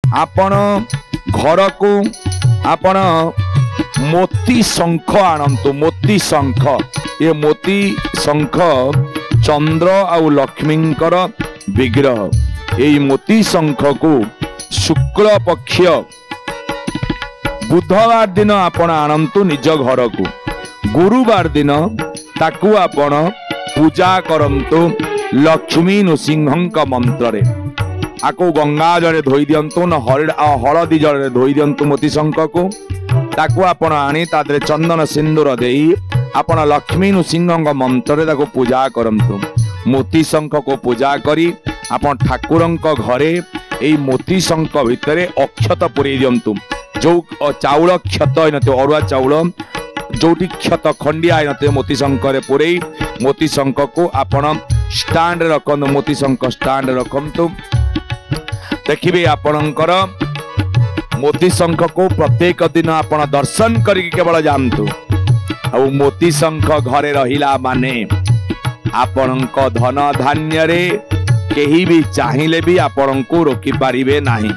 आपण घर को आपण मोती शंख आणंतु। मोती शंख, ये मोती शंख चंद्र आउ लक्ष्मींकर विग्रह। यही मोती शंख को शुक्ल पक्ष बुधवार दिन आपण आणंतु निज घर को। गुरुवार दिन ताकू आपण पूजा करंतु लक्ष्मी नृसिंह मंत्र रे। आको गंगा जले धोई दियंतु न हलदी जले धोई दियंतु मोती शंख को। ताकू आपण आनी तादरे चंदन सिंदूर देई आपण लक्ष्मी नृसिंह मंत्र रे ताको पूजा करंतु। मोती शंख को पूजा करी आपण ठाकुरंक घरे एई मोती शंख भितरे अक्षत पुरे दियंतु। जो चाउल क्षत होइनते अरुआ चाउल जोटी क्षत खंडिया होइनते मोती शंख रे पुरे मोती शंख को आपण स्टैंड रखंतु। मोती शंख स्टैंड रखंतु। देखिबे आपणकर मोती शंख को प्रत्येक दिन आपण दर्शन करी केवल जानतु। आ मोती शंख घरे रहिला माने आपणक धन धान्य रे केही भी चाहिले भी आपणको रोकी पारिबे नाही।